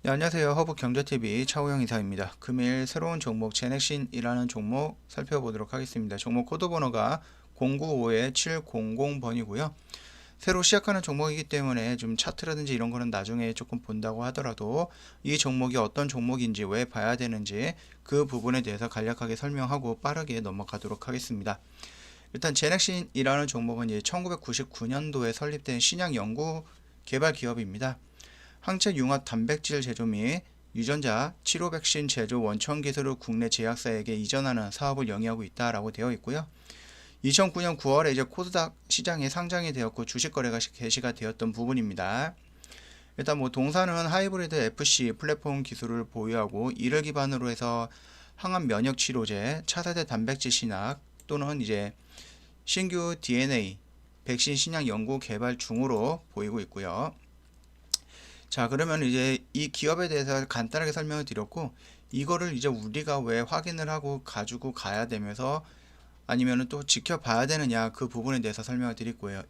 네, 안녕하세요. 허브경제TV 차우영 이사입니다. 금일 새로운 종목 제넥신이라는 종목 살펴보도록 하겠습니다. 종목 코드 번호가 095-700번이고요. 새로 시작하는 종목이기 때문에 좀 차트라든지 이런 거는 나중에 조금 본다고 하더라도 이 종목이 어떤 종목인지 왜 봐야 되는지 그 부분에 대해서 간략하게 설명하고 빠르게 넘어가도록 하겠습니다. 일단 제넥신이라는 종목은 1999년도에 설립된 신약 연구 개발 기업입니다. 항체 융합 단백질 제조 및 유전자 치료 백신 제조 원천 기술을 국내 제약사에게 이전하는 사업을 영위하고 있다라고 되어 있고요. 2009년 9월에 코스닥 시장에 상장이 되었고 주식 거래가 개시가 되었던 부분입니다. 일단 동사는 하이브리드 FC 플랫폼 기술을 보유하고 이를 기반으로 해서 항암 면역 치료제, 차세대 단백질 신약 또는 신규 DNA 백신 신약 연구 개발 중으로 보이고 있고요. 자, 그러면 이 기업에 대해서 간단하게 설명을 드렸고, 이거를 우리가 왜 확인을 하고 가지고 가야 되면서 아니면은 또 지켜봐야 되느냐, 그 부분에 대해서 설명을 드릴 거예요.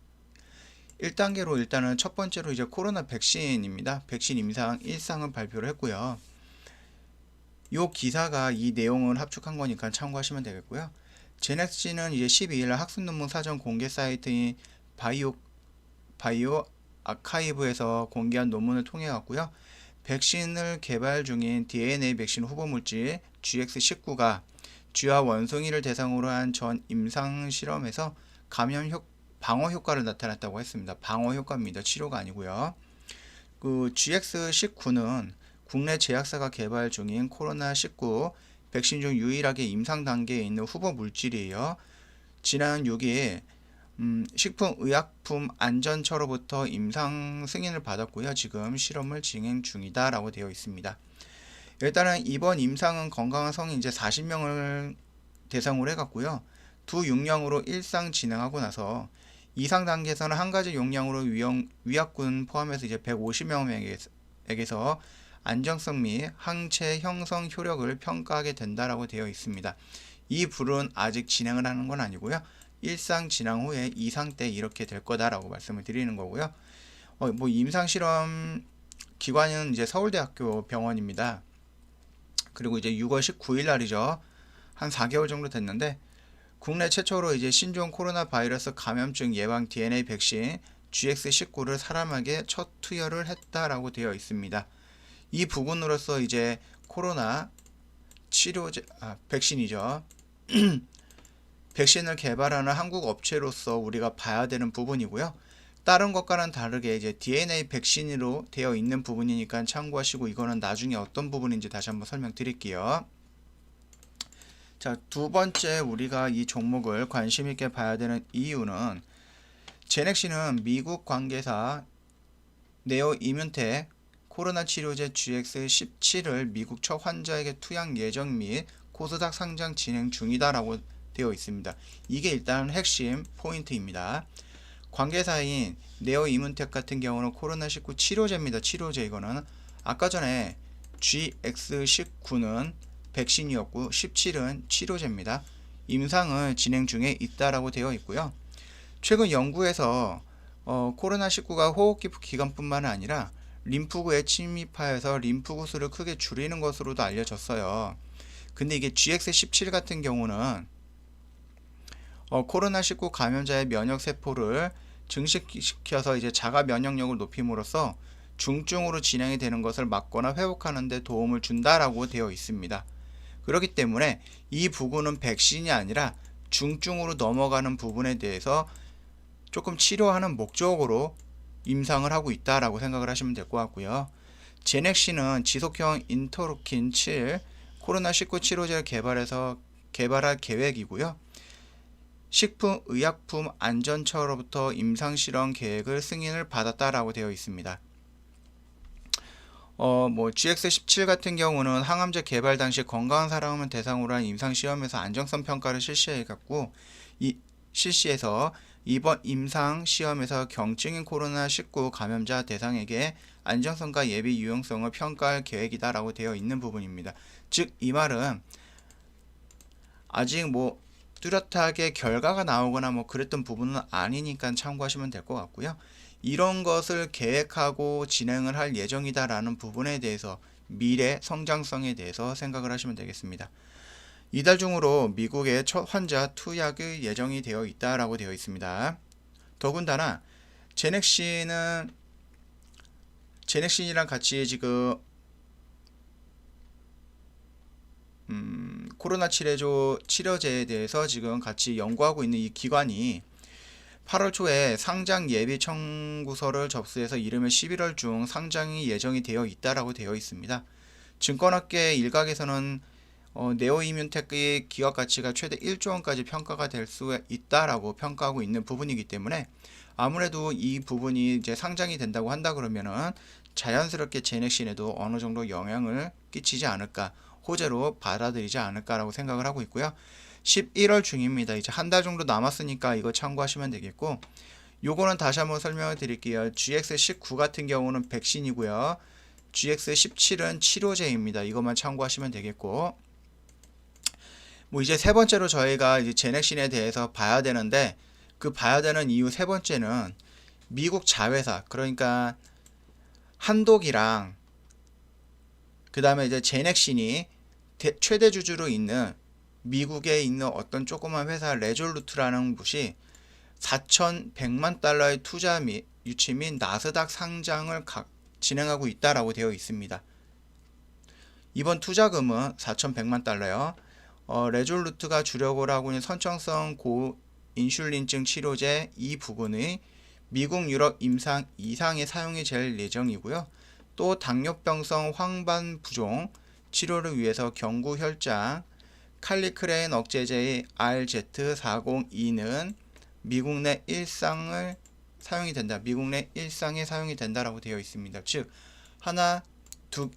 1단계로 일단은 첫 번째로 코로나 백신입니다. 백신 임상 1상을 발표를 했고요. 이 기사가 이 내용을 합축한 거니까 참고하시면 되겠고요. 제넥신은 12일 학술 논문 사전 공개 사이트인 바이오 아카이브에서 공개한 논문을 통해 왔고요. 백신을 개발 중인 DNA 백신 후보 물질 GX19가 쥐와 원숭이를 대상으로 한 전 임상 실험에서 방어 효과를 나타났다고 했습니다. 방어 효과입니다. 치료가 아니고요. 그 GX19는 국내 제약사가 개발 중인 코로나19 백신 중 유일하게 임상 단계에 있는 후보 물질이에요. 지난 6일 식품의약품안전처로부터 임상 승인을 받았고요. 지금 실험을 진행 중이다 라고 되어 있습니다. 일단은 이번 임상은 건강한 성인 40명을 대상으로 해갔고요. 두 용량으로 1상 진행하고 나서 2상 단계에서는 한 가지 용량으로 위약군 포함해서 150명에게서 안정성 및 항체 형성 효력을 평가하게 된다라고 되어 있습니다. 이 불은 아직 진행을 하는 건 아니고요. 1상 진행 후에 2상 때 이렇게 될 거다라고 말씀을 드리는 거고요. 임상실험 기관은 서울대학교 병원입니다. 그리고 6월 19일 날이죠. 한 4개월 정도 됐는데 국내 최초로 신종 코로나 바이러스 감염증 예방 DNA 백신 GX19를 사람에게 첫 투여를 했다라고 되어 있습니다. 이 부분으로서 코로나 치료제 백신이죠. 백신을 개발하는 한국 업체로서 우리가 봐야 되는 부분이고요. 다른 것과는 다르게 DNA 백신으로 되어 있는 부분이니까 참고하시고 이거는 나중에 어떤 부분인지 다시 한번 설명드릴게요. 자, 두 번째 우리가 이 종목을 관심 있게 봐야 되는 이유는 제넥신은 미국 관계사 네오 이뮨텍 코로나 치료제 GX17을 미국 첫 환자에게 투약 예정 및 코스닥 상장 진행 중이다라고 되어 있습니다. 이게 일단 핵심 포인트입니다. 관계사인 네오 이뮨텍 같은 경우는 코로나19 치료제입니다. 치료제 이거는 아까 전에 GX19는 백신이었고 17은 치료제입니다. 임상을 진행 중에 있다라고 되어 있고요. 최근 연구에서 코로나19가 호흡기 기관뿐만 아니라 림프구에 침입하여서 림프구 수를 크게 줄이는 것으로도 알려졌어요. 근데 이게 GX17 같은 경우는 코로나19 감염자의 면역세포를 증식시켜서 자가 면역력을 높임으로써 중증으로 진행이 되는 것을 막거나 회복하는 데 도움을 준다라고 되어 있습니다. 그렇기 때문에 이 부분은 백신이 아니라 중증으로 넘어가는 부분에 대해서 조금 치료하는 목적으로 임상을 하고 있다라고 생각을 하시면 될 것 같고요. 제넥신은 지속형 인터루킨 7 코로나19 치료제를 개발할 계획이고요. 식품의약품안전처로부터 임상실험 계획을 승인을 받았다라고 되어 있습니다. GX17 같은 경우는 항암제 개발 당시 건강한 사람을 대상으로 한 임상시험에서 안정성 평가를 실시해서 이번 임상시험에서 경증인 코로나19 감염자 대상에게 안정성과 예비 유용성을 평가할 계획이다라고 되어 있는 부분입니다. 즉 이 말은 아직 뚜렷하게 결과가 나오거나 뭐 그랬던 부분은 아니니까 참고하시면 될 것 같고요. 이런 것을 계획하고 진행을 할 예정이다라는 부분에 대해서 미래 성장성에 대해서 생각을 하시면 되겠습니다. 이달 중으로 미국의 첫 환자 투약의 예정이 되어 있다라고 되어 있습니다. 더군다나 제넥신이랑 같이 지금 코로나 치료제에 대해서 지금 같이 연구하고 있는 이 기관이 8월 초에 상장 예비 청구서를 접수해서 이르면 11월 중 상장이 예정이 되어 있다라고 되어 있습니다. 증권업계 일각에서는 네오이뮨텍의 기업 가치가 최대 1조 원까지 평가가 될 수 있다라고 평가하고 있는 부분이기 때문에 아무래도 이 부분이 이제 상장이 된다고 한다 그러면은 자연스럽게 제넥신에도 어느 정도 영향을 끼치지 않을까, 호재로 받아들이지 않을까라고 생각을 하고 있고요. 11월 중입니다. 이제 한 달 정도 남았으니까 이거 참고하시면 되겠고, 요거는 다시 한번 설명을 드릴게요. GX19 같은 경우는 백신이고요. GX17은 치료제입니다. 이것만 참고하시면 되겠고, 뭐 이제 세 번째로 저희가 이제 제넥신에 대해서 봐야 되는데, 그 봐야 되는 이유 세 번째는 미국 자회사, 그러니까 한독이랑 그 다음에 이제 제넥신이 최대 주주로 있는 미국에 있는 어떤 조그만 회사 레졸루트라는 곳이 4,100만 달러의 투자 유치 및 나스닥 상장을 진행하고 있다라고 되어 있습니다. 이번 투자금은 4,100만 달러요. 레졸루트가 주력으로 하고 있는 선천성 고인슐린증 치료제 이 부분의 미국 유럽 임상 이상의 사용이 될 예정이고요. 또 당뇨병성 황반 부종 치료를 위해서 경구 혈장 칼리크레인 억제제의 RZ402는 미국 내 일상에 사용이 된다라고 되어 있습니다. 즉 하나, 두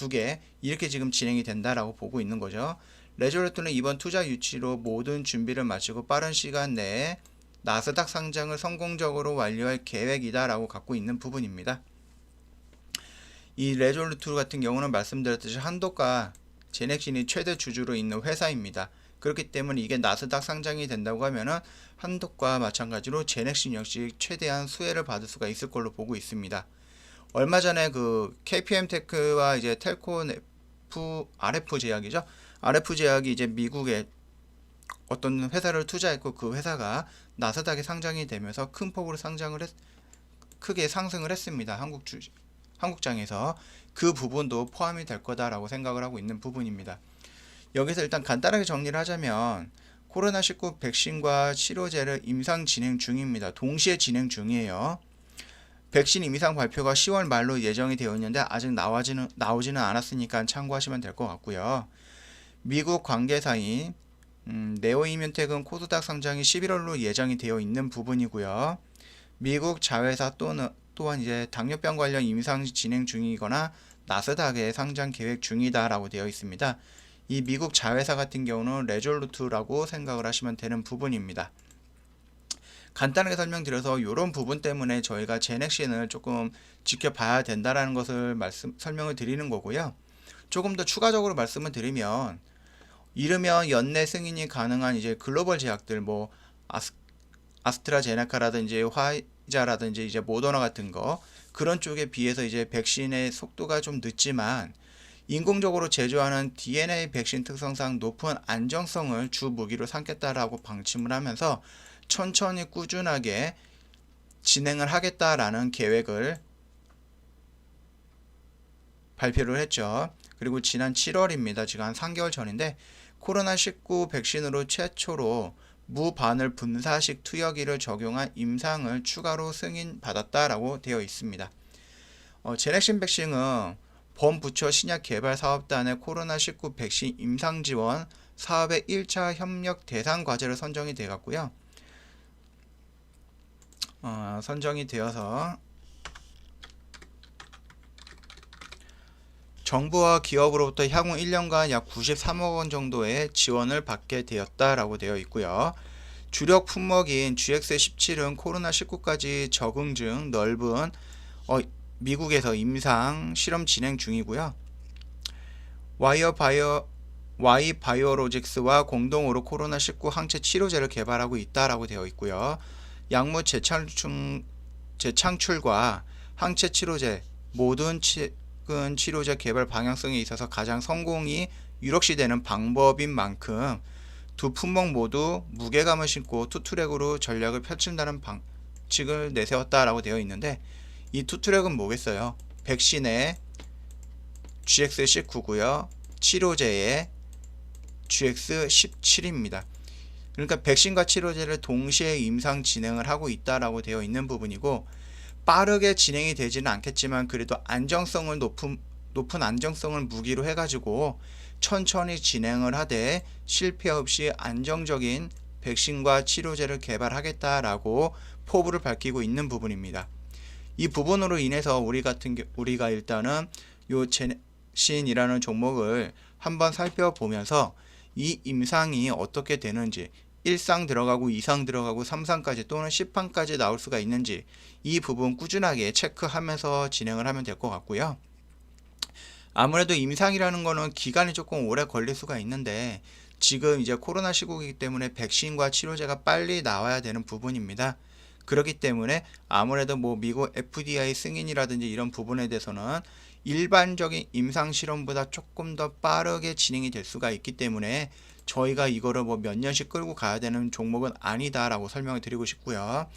개 이렇게 지금 진행이 된다라고 보고 있는 거죠. 레졸루트는 이번 투자 유치로 모든 준비를 마치고 빠른 시간 내에 나스닥 상장을 성공적으로 완료할 계획이다라고 갖고 있는 부분입니다. 이 레졸루트 같은 경우는 말씀드렸듯이 한독과 제넥신이 최대 주주로 있는 회사입니다. 그렇기 때문에 이게 나스닥 상장이 된다고 하면은 한독과 마찬가지로 제넥신 역시 최대한 수혜를 받을 수가 있을 걸로 보고 있습니다. 얼마 전에 그 KPM테크와 이제 텔코 RF 제약이죠. RF 제약이 이제 미국에 어떤 회사를 투자했고 그 회사가 나스닥에 상장이 되면서 큰 폭으로 크게 상승을 했습니다. 한국장에서 그 부분도 포함이 될 거다라고 생각을 하고 있는 부분입니다. 여기서 일단 간단하게 정리를 하자면 코로나19 백신과 치료제를 임상 진행 중입니다. 동시에 진행 중이에요. 백신 임상 발표가 10월 말로 예정이 되어 있는데 아직 나오지는 않았으니까 참고하시면 될 것 같고요. 미국 관계사인 네오이뮨텍은 코스닥 상장이 11월로 예정이 되어 있는 부분이고요. 미국 자회사 또한 이제 당뇨병 관련 임상 진행 중이거나 나스닥에 상장 계획 중이다라고 되어 있습니다. 이 미국 자회사 같은 경우는 레졸루트라고 생각을 하시면 되는 부분입니다. 간단하게 설명드려서 이런 부분 때문에 저희가 제넥신을 조금 지켜봐야 된다라는 것을 설명을 드리는 거고요. 조금 더 추가적으로 말씀을 드리면 이르면 연내 승인이 가능한 이제 글로벌 제약들 뭐 아스트라제네카라든지 화이자라든지 이제 모더나 같은 거 그런 쪽에 비해서 이제 백신의 속도가 좀 늦지만 인공적으로 제조하는 DNA 백신 특성상 높은 안정성을 주 무기로 삼겠다라고 방침을 하면서 천천히 꾸준하게 진행을 하겠다라는 계획을 발표를 했죠. 그리고 지난 7월입니다. 지금 한 3개월 전인데 코로나19 백신으로 최초로 무바늘 분사식 투여기를 적용한 임상을 추가로 승인받았다라고 되어 있습니다. 제넥신 백신은 범부처 신약개발사업단의 코로나19 백신 임상지원 사업의 1차 협력 대상 과제로 선정이 되었고요. 선정이 되어서 정부와 기업으로부터 향후 1년간 약 93억 원 정도의 지원을 받게 되었다라고 되어 있고요. 주력 품목인 GX17은 코로나19까지 적응 중 넓은 미국에서 임상 실험 진행 중이고요. 와이어 바이오 Y바이오로직스와 공동으로 코로나19 항체 치료제를 개발하고 있다라고 되어 있고요. 약물 재창출과 항체 치료제 모든 최근 치료제 개발 방향성에 있어서 가장 성공이 유력시되는 방법인 만큼 두 품목 모두 무게감을 심고 투트랙으로 전략을 펼친다는 방식을 내세웠다라고 되어 있는데, 이 투트랙은 뭐겠어요? 백신의 GX19고요. 치료제의 GX17입니다. 그러니까 백신과 치료제를 동시에 임상 진행을 하고 있다라고 되어 있는 부분이고, 빠르게 진행이 되지는 않겠지만 그래도 안정성을 높은 안정성을 무기로 해가지고 천천히 진행을 하되 실패 없이 안정적인 백신과 치료제를 개발하겠다라고 포부를 밝히고 있는 부분입니다. 이 부분으로 인해서 우리가 일단은 요 제넥신이라는 종목을 한번 살펴보면서 이 임상이 어떻게 되는지, 1상 들어가고 2상 들어가고 3상까지 또는 10상까지 나올 수가 있는지 이 부분 꾸준하게 체크하면서 진행을 하면 될 것 같고요. 아무래도 임상이라는 거는 기간이 조금 오래 걸릴 수가 있는데, 지금 이제 코로나 시국이기 때문에 백신과 치료제가 빨리 나와야 되는 부분입니다. 그렇기 때문에 아무래도 뭐 미국 FDA 승인이라든지 이런 부분에 대해서는 일반적인 임상 실험보다 조금 더 빠르게 진행이 될 수가 있기 때문에 저희가 이거를 뭐 몇 년씩 끌고 가야 되는 종목은 아니다라고 설명을 드리고 싶고요.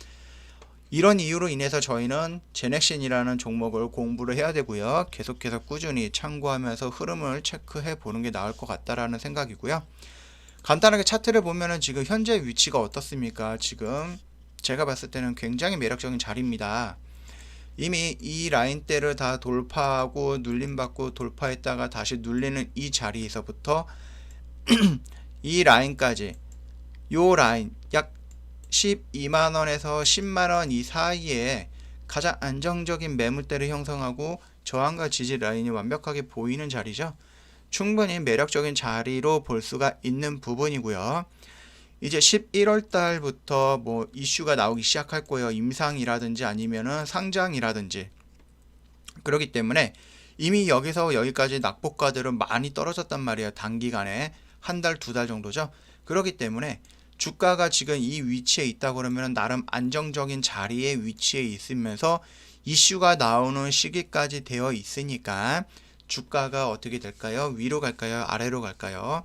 이런 이유로 인해서 저희는 제넥신이라는 종목을 공부를 해야 되고요. 계속해서 꾸준히 참고하면서 흐름을 체크해 보는 게 나을 것 같다라는 생각이고요. 간단하게 차트를 보면은 지금 현재 위치가 어떻습니까? 지금 제가 봤을 때는 굉장히 매력적인 자리입니다. 이미 이 라인대를 다 돌파하고 눌림받고 돌파했다가 다시 눌리는 이 자리에서부터 이 라인까지, 요 라인 약 12만원에서 10만원 이 사이에 가장 안정적인 매물대를 형성하고 저항과 지지 라인이 완벽하게 보이는 자리죠. 충분히 매력적인 자리로 볼 수가 있는 부분이고요. 이제 11월 달부터 뭐 이슈가 나오기 시작할 거예요. 임상이라든지 아니면은 상장이라든지. 그렇기 때문에 이미 여기서 여기까지 낙폭가들은 많이 떨어졌단 말이에요. 단기간에 한 달, 두 달 정도죠. 그렇기 때문에 주가가 지금 이 위치에 있다 그러면 나름 안정적인 자리에 위치해 있으면서 이슈가 나오는 시기까지 되어 있으니까 주가가 어떻게 될까요? 위로 갈까요? 아래로 갈까요?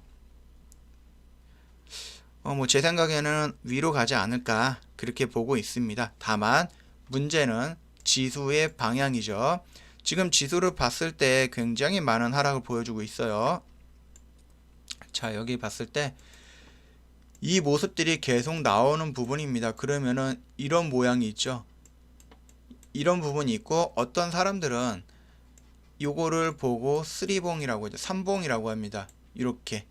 뭐 제 생각에는 위로 가지 않을까 그렇게 보고 있습니다. 다만 문제는 지수의 방향이죠. 지금 지수를 봤을 때 굉장히 많은 하락을 보여주고 있어요. 자, 여기 봤을 때 이 모습들이 계속 나오는 부분입니다. 그러면은 이런 모양이 있죠. 이런 부분이 있고, 어떤 사람들은 요거를 보고 쓰리봉이라고 하죠. 삼봉이라고 합니다. 이렇게.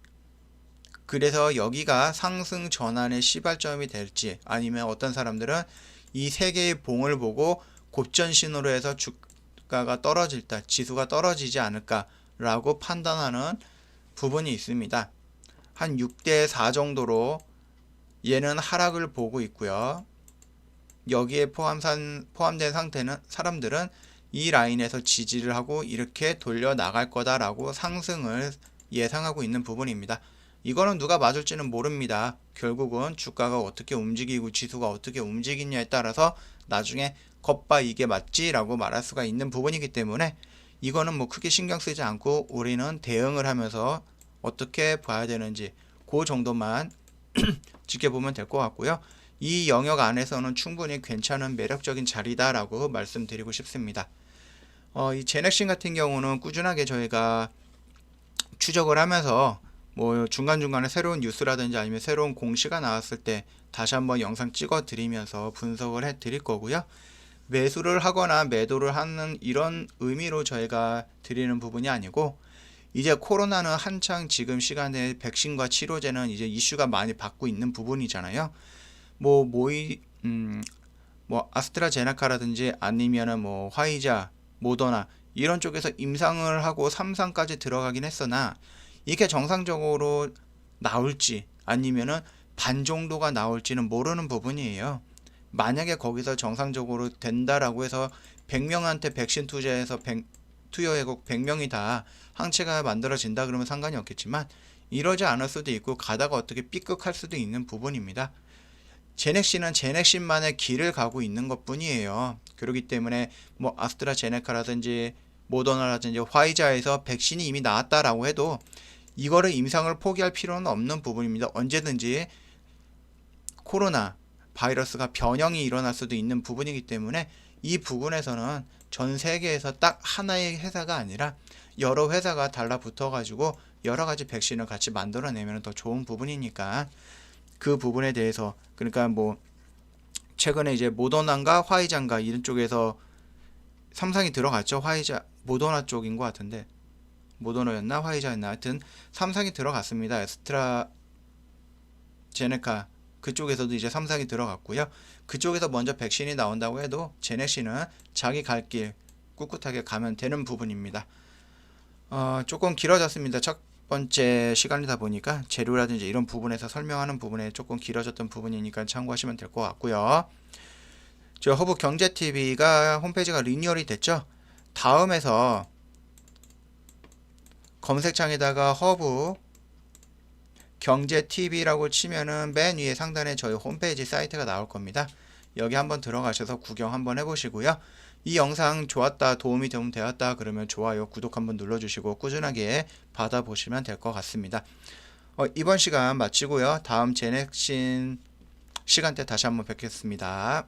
그래서 여기가 상승 전환의 시발점이 될지, 아니면 어떤 사람들은 이 세 개의 봉을 보고 곱전 신호로 해서 주가가 떨어질 때 지수가 떨어지지 않을까 라고 판단하는 부분이 있습니다. 한 6대 4 정도로 얘는 하락을 보고 있고요. 여기에 포함된 상태는 사람들은 이 라인에서 지지를 하고 이렇게 돌려 나갈 거다라고 상승을 예상하고 있는 부분입니다. 이거는 누가 맞을지는 모릅니다. 결국은 주가가 어떻게 움직이고 지수가 어떻게 움직이냐에 따라서 나중에 겉봐 이게 맞지? 라고 말할 수가 있는 부분이기 때문에 이거는 뭐 크게 신경 쓰지 않고 우리는 대응을 하면서 어떻게 봐야 되는지 그 정도만 지켜보면 될 것 같고요. 이 영역 안에서는 충분히 괜찮은 매력적인 자리다라고 말씀드리고 싶습니다. 이 제넥신 같은 경우는 꾸준하게 저희가 추적을 하면서 뭐 중간중간에 새로운 뉴스라든지 아니면 새로운 공시가 나왔을 때 다시 한번 영상 찍어 드리면서 분석을 해 드릴 거고요. 매수를 하거나 매도를 하는 이런 의미로 저희가 드리는 부분이 아니고, 이제 코로나는 한창 지금 시간에 백신과 치료제는 이제 이슈가 많이 받고 있는 부분이잖아요. 뭐 아스트라제네카라든지 아니면은 뭐 화이자, 모더나 이런 쪽에서 임상을 하고 3상까지 들어가긴 했으나 이게 정상적으로 나올지 아니면은 반 정도가 나올지는 모르는 부분이에요. 만약에 거기서 정상적으로 된다라고 해서 100명한테 백신 투여해고 100명이 다 항체가 만들어진다 그러면 상관이 없겠지만, 이러지 않을 수도 있고 가다가 어떻게 삐끗할 수도 있는 부분입니다. 제넥신은 제넥신만의 길을 가고 있는 것 뿐이에요. 그렇기 때문에 뭐 아스트라제네카라든지 모더나라든지 화이자에서 백신이 이미 나왔다라고 해도 이거를 임상을 포기할 필요는 없는 부분입니다. 언제든지 코로나 바이러스가 변형이 일어날 수도 있는 부분이기 때문에 이 부분에서는 전 세계에서 딱 하나의 회사가 아니라 여러 회사가 달라붙어 가지고 여러 가지 백신을 같이 만들어내면 더 좋은 부분이니까 그 부분에 대해서, 그러니까 뭐 최근에 이제 모더나인가 화이자인가 이런 쪽에서 삼상이 들어갔죠. 화이자 모더나 쪽인 것 같은데 모더나였나 화이자였나 하여튼 삼상이 들어갔습니다. 에스트라제네카 그쪽에서도 이제 삼상이 들어갔고요. 그쪽에서 먼저 백신이 나온다고 해도 제넥신은 자기 갈 길 꿋꿋하게 가면 되는 부분입니다. 조금 길어졌습니다. 첫 번째 시간이다 보니까 재료라든지 이런 부분에서 설명하는 부분에 조금 길어졌던 부분이니까 참고하시면 될 것 같고요. 저 허브 경제TV가 홈페이지가 리뉴얼이 됐죠. 다음에서 검색창에다가 허브 경제TV라고 치면은 맨 위에 상단에 저희 홈페이지 사이트가 나올 겁니다. 여기 한번 들어가셔서 구경 한번 해보시고요. 이 영상 좋았다, 도움이 좀 되었다 그러면 좋아요, 구독 한번 눌러주시고 꾸준하게 받아보시면 될 것 같습니다. 이번 시간 마치고요. 다음 제넥신 시간대 다시 한번 뵙겠습니다.